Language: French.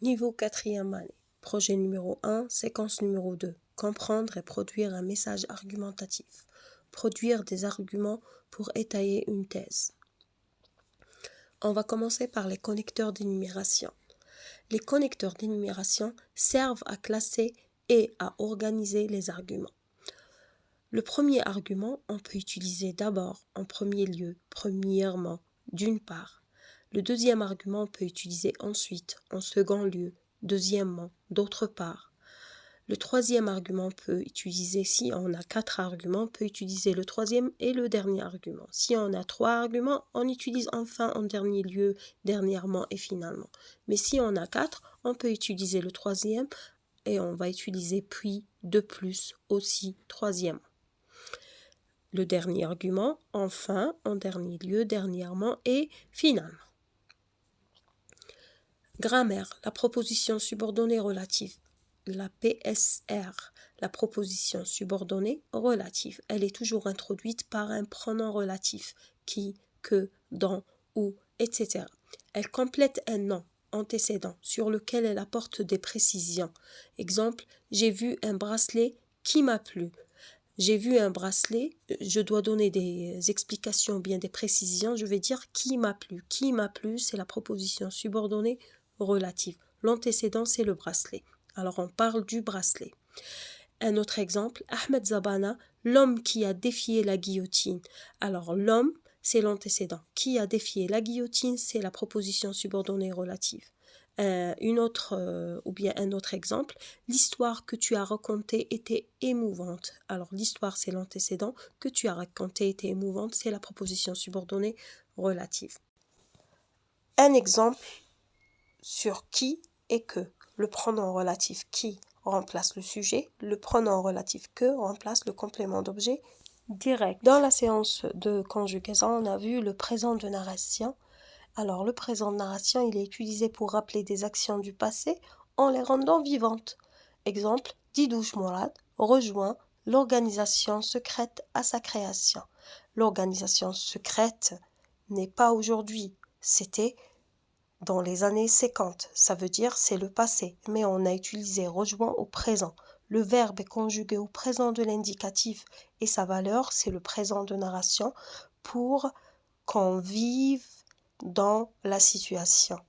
Niveau 4e année. Projet numéro 1, séquence numéro 2. Comprendre et produire un message argumentatif. Produire des arguments pour étayer une thèse. On va commencer par les connecteurs d'énumération. Les connecteurs d'énumération servent à classer et à organiser les arguments. Le premier argument, on peut utiliser d'abord, en premier lieu, premièrement, d'une part. Le deuxième argument, on peut utiliser ensuite, en second lieu, deuxièmement, d'autre part. Le troisième argument peut utiliser, si on a 4 arguments, on peut utiliser le troisième et le dernier argument. Si on a 3 arguments, on utilise enfin en dernier lieu, dernièrement et finalement. Mais si on a 4, on peut utiliser le troisième et on va utiliser puis, de plus, aussi, troisième. Le dernier argument, enfin, en dernier lieu, dernièrement et finalement. Grammaire, la proposition subordonnée relative. La PSR, la proposition subordonnée relative. Elle est toujours introduite par un pronom relatif, qui, que, dont, où, etc. Elle complète un nom antécédent sur lequel elle apporte des précisions. Exemple, j'ai vu un bracelet qui m'a plu. J'ai vu un bracelet, je dois donner des explications, bien des précisions, je vais dire qui m'a plu. Qui m'a plu, c'est la proposition subordonnée relative. L'antécédent, c'est le bracelet. Alors, on parle du bracelet. Un autre exemple, Ahmed Zabana, l'homme qui a défié la guillotine. Alors, l'homme, c'est l'antécédent. Qui a défié la guillotine, c'est la proposition subordonnée relative. Un autre exemple, l'histoire que tu as racontée était émouvante. Alors, l'histoire, c'est l'antécédent. Que tu as raconté était émouvante, c'est la proposition subordonnée relative. Un exemple sur qui et que. Le pronom relatif qui remplace le sujet, le pronom relatif que remplace le complément d'objet direct. Dans la séance de conjugaison, on a vu le présent de narration. Alors, le présent de narration, il est utilisé pour rappeler des actions du passé en les rendant vivantes. Exemple, Didouche Mourad rejoint l'organisation secrète à sa création. L'organisation secrète n'est pas aujourd'hui, c'était dans les années 50, ça veut dire c'est le passé, mais on a utilisé rejoint au présent. Le verbe est conjugué au présent de l'indicatif et sa valeur, c'est le présent de narration pour qu'on vive dans la situation.